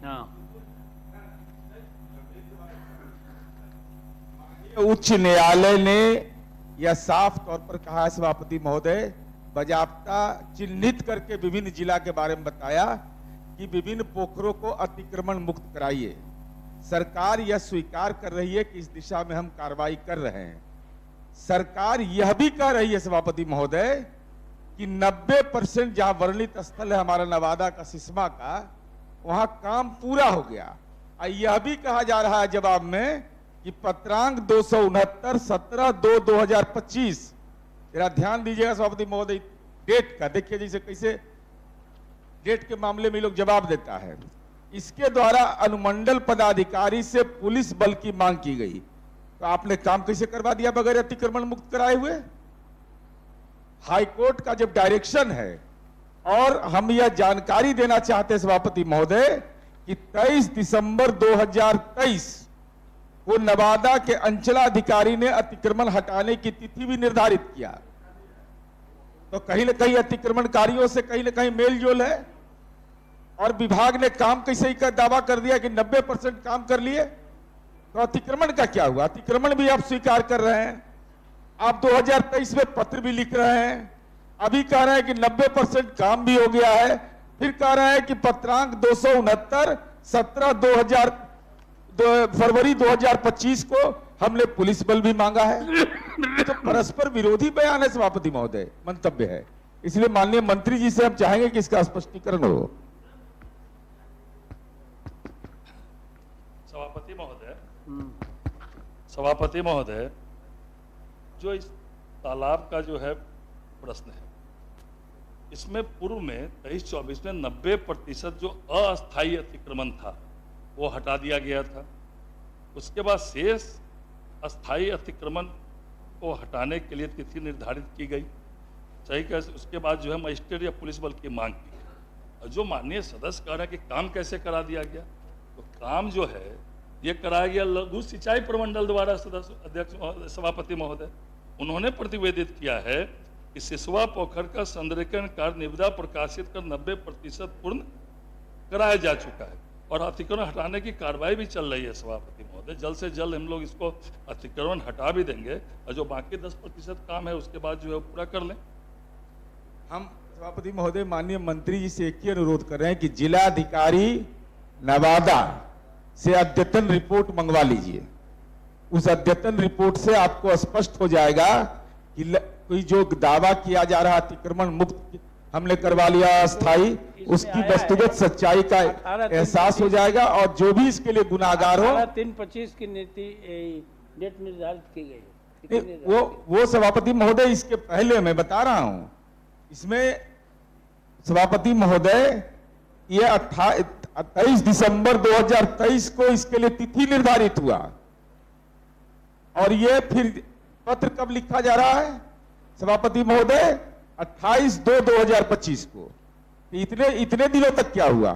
हाँ। उच्च न्यायालय ने यह साफ तौर पर कहा है सभापति महोदय, बाजाप्ता चिन्हित करके विभिन्न जिला के बारे में बताया कि विभिन्न पोखरों को अतिक्रमण मुक्त कराइए। सरकार यह स्वीकार कर रही है कि इस दिशा में हम कार्रवाई कर रहे हैं। सरकार यह भी कह रही है सभापति महोदय कि 90% जहां वर्णित स्थल है हमारा नवादा का सिस्मा का, वहां काम पूरा हो गया। यह भी कहा जा रहा है जवाब में कि पत्रांक 269 17/2/2025, जरा ध्यान दीजिएगा सभापति महोदय डेट का, देखिए जैसे कैसे डेट के मामले में लोग जवाब देता है। इसके द्वारा अनुमंडल पदाधिकारी से पुलिस बल की मांग की गई, तो आपने काम कैसे करवा दिया बगैर अतिक्रमण मुक्त कराए हुए? हाईकोर्ट का जब डायरेक्शन है, और हम यह जानकारी देना चाहते हैं सभापति महोदय कि 23 दिसंबर 2023 को नवादा के अंचलाधिकारी ने अतिक्रमण हटाने की तिथि भी निर्धारित किया। तो कहीं न कहीं अतिक्रमणकारियों से कहीं न कहीं मेल जोल है, और विभाग ने काम कैसे ही का दावा कर दिया कि 90% काम कर लिए। तो अतिक्रमण का क्या हुआ? अतिक्रमण भी आप स्वीकार कर रहे हैं, आप 2023 में पत्र भी लिख रहे हैं, अभी कह रहे हैं कि 90% काम भी हो गया है, फिर कह रहे हैं कि पत्रांक 269 17 फरवरी 2025 को हमने पुलिस बल भी मांगा है। तो परस्पर विरोधी बयान है सभापति महोदय, मंतव्य है। इसलिए माननीय मंत्री जी से हम चाहेंगे कि इसका स्पष्टीकरण हो। सभापति महोदय, जो इस तालाब का जो है प्रश्न है, इसमें पूर्व में 23-24 में 90% जो अस्थायी अतिक्रमण था वो हटा दिया गया था। उसके बाद शेष अस्थायी अतिक्रमण को हटाने के लिए तिथि निर्धारित की गई, सही कैसे? उसके बाद जो है मजिस्ट्रेट या पुलिस बल की मांग की गई। और जो माननीय सदस्य कह रहे हैं कि काम कैसे करा दिया गया, तो काम जो है ये कराया गया लघु सिंचाई प्रमंडल द्वारा। सदस्य अध्यक्ष सभापति महोदय, उन्होंने प्रतिवेदित किया है कि सिसवा पोखर का संरेखण कार्य निविदा प्रकाशित कर 90% पूर्ण कराया जा चुका है, और अतिक्रमण हटाने की कार्रवाई भी चल रही है सभापति महोदय। जल्द से जल्द हम लोग इसको अतिक्रमण हटा भी देंगे, और जो बाकी 10% काम है उसके बाद जो है पूरा कर लें। हम सभापति महोदय माननीय मंत्री जी से एक ही अनुरोध कर रहे हैं कि जिलाधिकारी नवादा से अद्यतन रिपोर्ट मंगवा लीजिए। उस अद्यतन रिपोर्ट से आपको स्पष्ट हो जाएगा कि कोई जो दावा किया जा रहा अतिक्रमण मुक्त हमने करवा लिया अस्थायी, उसकी वस्तुगत सच्चाई का एहसास हो जाएगा, और जो भी इसके लिए गुनाहगार हो 3/25 की नीति डेट निर्धारित की गई है। वो सभापति महोदय इसके पहले मैं बता रहा हूं, इसमें सभापति महोदय ये 28 दिसंबर 2023 को इसके लिए तिथि निर्धारित हुआ, और ये फिर पत्र कब लिखा जा रहा है सभापति महोदय? 28/2/2025 को। इतने दिनों तक क्या हुआ?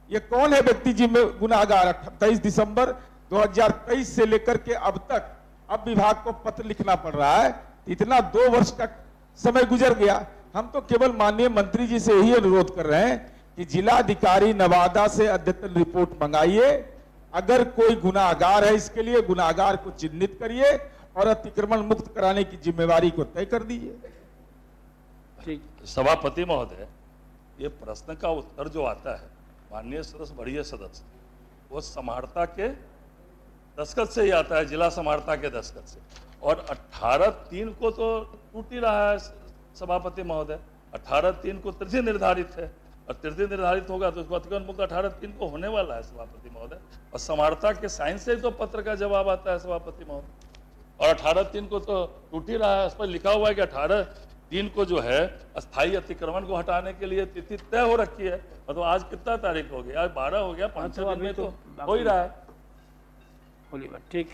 ये कौन है व्यक्ति जिसमें गुनाहगार? 23 दिसंबर 2023 से लेकर के अब तक अब विभाग को पत्र लिखना पड़ रहा है। इतना 2 वर्ष का समय गुजर गया। हम तो केवल माननीय मंत्री जी से यही अनुरोध कर रहे हैं कि जिलाधिकारी नवादा से अद्यतन रिपोर्ट मंगाइए, अगर कोई गुनाहगार है इसके लिए गुनाहगार को चिन्हित करिए, और अतिक्रमण मुक्त कराने की जिम्मेवारी को तय कर दीजिए। सभापति महोदय, ये प्रश्न का उत्तर जो आता है माननीय सदस्य बढ़िया सदस्य, वो समाहर्ता के दस्तखत से ही आता है, जिला समाहर्ता के दस्तखत से, और 18/3 को तो टूट ही रहा है सभापति महोदय। 18/3 को तिथि निर्धारित है, और तिथि निर्धारित होगा तो अतिक्रमण मुक्त 18/3 को होने वाला है सभापति महोदय, और समाहर्ता के साइन से ही तो पत्र का जवाब आता है सभापति महोदय। और 18/3 को तो टूट ही रहा है, उस पर लिखा हुआ है कि 18/3 को जो है अस्थायी अतिक्रमण को हटाने के लिए तिथि तय हो रखी है। तो आज कितना तारीख हो गया? आज 12 हो गया, 5-6 दिन में तो हो ही रहा है। ठीक,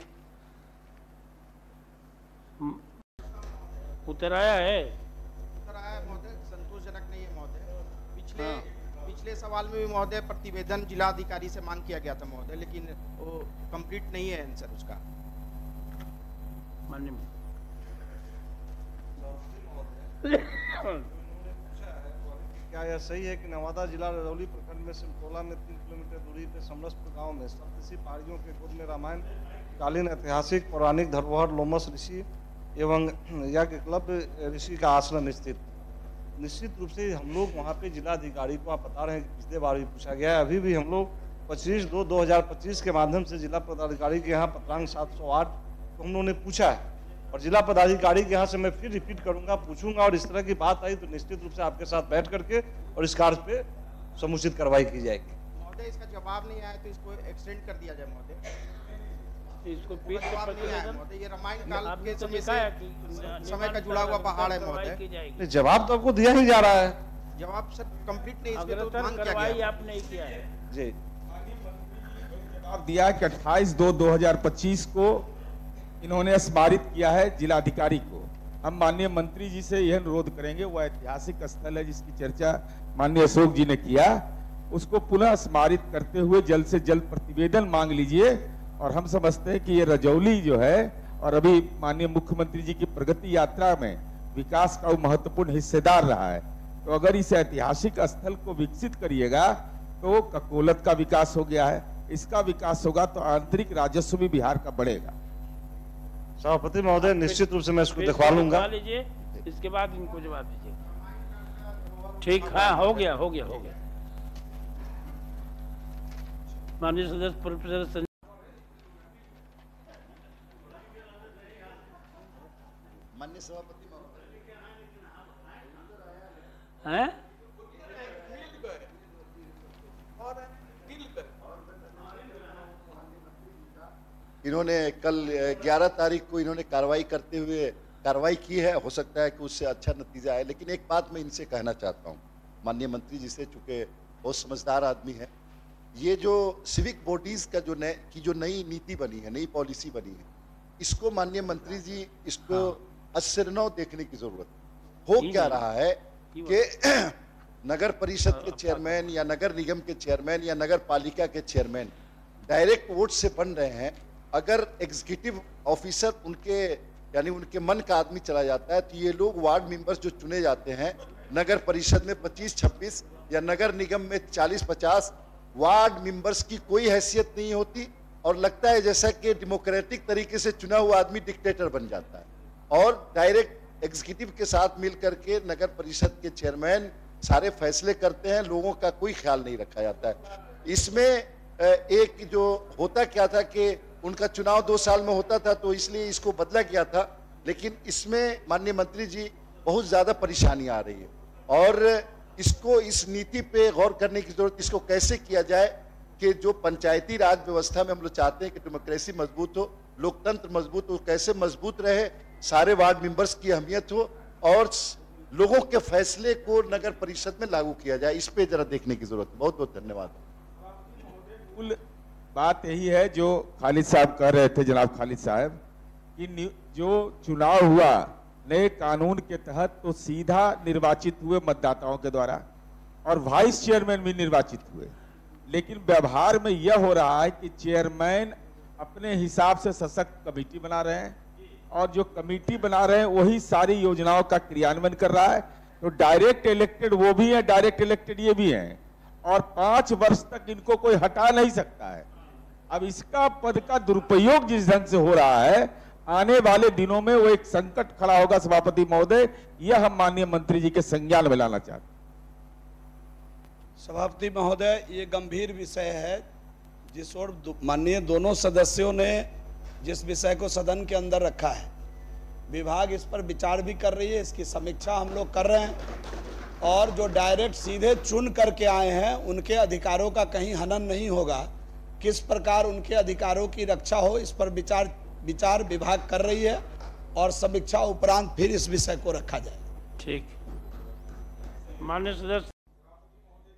उत्तर आया है महोदय, संतोषजनक नहीं है महोदय। पिछले सवाल में भी महोदय प्रतिवेदन जिलाधिकारी से मांग किया गया था महोदय, लेकिन वो कंप्लीट नहीं है आंसर उसका। माननीय क्या यह सही है कि नवादा जिला रजौली प्रखंड में सिमटोला में 3 किलोमीटर दूरी पर समरसपुर गांव में सप्तऋषि पहाड़ियों के गोद में रामायण कालीन ऐतिहासिक पौराणिक धरोहर लोमस ऋषि एवं याज्ञवल्क्य ऋषि का आश्रम स्थित? निश्चित रूप से हम लोग वहाँ पे जिलाधिकारी को, आप बता रहे हैं कि पिछले बार भी पूछा गया है, अभी भी हम लोग 25/2/2025 के माध्यम से जिला पदाधिकारी के यहाँ पत्रांक 708 को हम लोगों ने पूछा है, और जिला पदाधिकारी के यहाँ से मैं फिर रिपीट करूंगा, पूछूंगा, और इस तरह की बात आई तो निश्चित रूप से आपके साथ बैठ करके और इस कार्य पे समुचित कार्रवाई की जाएगी। महोदय इसका जवाब नहीं आया तो इसको एक्सटेंड कर दिया जाए महोदय। इसको पीठ पे जवाब नहीं आया प्रतिवेदन महोदय, ये रामायण काल आपने के तो समय लिखा से है कि समय का जुड़ा हुआ पहाड़ है कार्रवाई महोदय। की जाएगी। नहीं, जवाब तो आपको दिया ही जा रहा है। जवाब सर कंप्लीट नहीं, इसमें तो अग्रतर मांग किया कार्रवाई गया। आपने किया है। जी, जवाब दिया कि 28/2/2025 को इन्होंने स्मारित किया है जिलाधिकारी को। हम माननीय मंत्री जी से यह अनुरोध करेंगे, वो ऐतिहासिक स्थल है जिसकी चर्चा माननीय अशोक जी ने किया, उसको पुनः स्मारित करते हुए जल्द से जल्द प्रतिवेदन मांग लीजिए। और हम समझते हैं कि ये रजौली जो है, और अभी माननीय मुख्यमंत्री जी की प्रगति यात्रा में विकास का वो महत्वपूर्ण हिस्सेदार रहा है, तो अगर इस ऐतिहासिक स्थल को विकसित करिएगा तो ककोलत का विकास हो गया है, इसका विकास होगा तो आंतरिक राजस्व भी बिहार का बढ़ेगा। सभापति महोदय, निश्चित रूप से मैं इसको फिर दिखवा लूंगा। दिखवा लीजिए, इसके बाद इनको जवाब दीजिए। ठीक, हाँ, हो गया हो गया हो गया। माननीय सदस्य प्रोफेसर संजय माननीय सभापति महोदय, हैं? इन्होंने कल 11 तारीख को इन्होंने कार्रवाई की है, हो सकता है कि उससे अच्छा नतीजा आए। लेकिन एक बात मैं इनसे कहना चाहता हूँ माननीय मंत्री जी से, चूंकि बहुत समझदार आदमी है, ये जो सिविक बॉडीज का जो नई नीति बनी है, नई पॉलिसी बनी है, इसको माननीय मंत्री जी इसको अश्रनौ देखने की जरूरत है। हो क्या रहा है कि नगर परिषद के चेयरमैन या नगर निगम के चेयरमैन या नगर पालिका के चेयरमैन डायरेक्ट वोट से बन रहे हैं। अगर एग्जीक्यूटिव ऑफिसर उनके मन का आदमी चला जाता है, तो ये लोग वार्ड मेंबर्स जो चुने जाते हैं नगर परिषद में 25-26 या नगर निगम में 40-50 वार्ड मेंबर्स की कोई हैसियत नहीं होती, और लगता है जैसा कि डेमोक्रेटिक तरीके से चुना हुआ आदमी डिक्टेटर बन जाता है। और डायरेक्ट एग्जीक्यूटिव के साथ मिल करके नगर परिषद के चेयरमैन सारे फैसले करते हैं, लोगों का कोई ख्याल नहीं रखा जाता है। इसमें एक जो होता क्या था कि उनका चुनाव 2 साल में होता था, तो इसलिए इसको बदला गया था। लेकिन इसमें माननीय मंत्री जी बहुत ज्यादा परेशानी आ रही है, और इसको इस नीति पे गौर करने की जरूरत, इसको कैसे किया जाए कि जो पंचायती राज व्यवस्था में हम लोग चाहते हैं कि डेमोक्रेसी मजबूत हो, लोकतंत्र मजबूत हो, कैसे मजबूत रहे, सारे वार्ड मेंबर्स की अहमियत हो और लोगों के फैसले को नगर परिषद में लागू किया जाए, इस पे जरा देखने की जरूरत है। बहुत बहुत धन्यवाद। कुल बात यही है जो खालिद साहब कह रहे थे, जनाब खालिद साहब, कि जो चुनाव हुआ नए कानून के तहत तो सीधा निर्वाचित हुए मतदाताओं के द्वारा, और वाइस चेयरमैन भी निर्वाचित हुए। लेकिन व्यवहार में यह हो रहा है कि चेयरमैन अपने हिसाब से सशक्त कमेटी बना रहे हैं, और जो कमेटी बना रहे हैं वही सारी योजनाओं का क्रियान्वयन कर रहा है। तो डायरेक्ट इलेक्टेड वो भी है, डायरेक्ट इलेक्टेड ये भी हैं, और 5 वर्ष तक इनको कोई हटा नहीं सकता है। अब इसका पद का दुरुपयोग जिस ढंग से हो रहा है, आने वाले दिनों में वो एक संकट खड़ा होगा। सभापति महोदय, यह हम माननीय मंत्री जी के संज्ञान में लाना चाहते हैं। सभापति महोदय, ये गंभीर विषय है, जिस ओर माननीय दोनों सदस्यों ने जिस विषय को सदन के अंदर रखा है, विभाग इस पर विचार भी कर रही है, इसकी समीक्षा हम लोग कर रहे हैं, और जो डायरेक्ट सीधे चुन करके आए हैं उनके अधिकारों का कहीं हनन नहीं होगा। किस प्रकार उनके अधिकारों की रक्षा हो, इस पर विचार विभाग कर रही है, और समीक्षा उपरांत फिर इस विषय को रखा जाए। ठीक, माननीय सदस्य,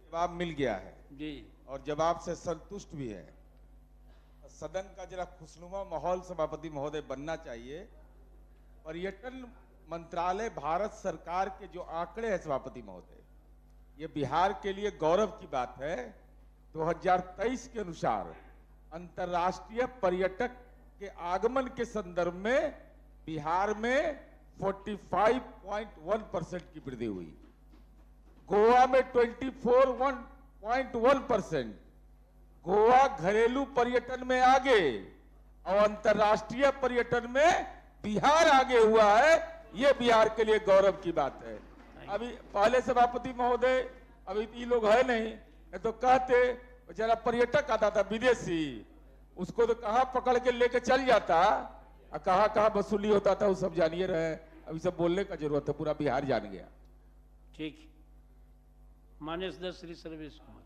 जवाब मिल गया है जी, और जवाब से संतुष्ट भी है। सदन का जरा खुशनुमा माहौल सभापति महोदय बनना चाहिए। पर्यटन मंत्रालय भारत सरकार के जो आंकड़े हैं सभापति महोदय, ये बिहार के लिए गौरव की बात है। 2023 के अनुसार अंतर्राष्ट्रीय पर्यटक के आगमन के संदर्भ में बिहार में 45.1% की वृद्धि हुई। गोवा में 24.1%। गोवा घरेलू पर्यटन में आगे और अंतर्राष्ट्रीय पर्यटन में बिहार आगे हुआ है। ये बिहार के लिए गौरव की बात है। अभी पहले सभापति महोदय, अभी ये लोग है नहीं तो कहते जरा पर्यटक आता था विदेशी, उसको तो कहाँ पकड़ के लेके चल जाता और कहाँ कहाँ वसूली होता था वो सब जानिए रहे। अभी सब बोलने का जरूरत है, पूरा बिहार जान गया। ठीक, माननीय सदस्य श्री सर्वेश कुमार।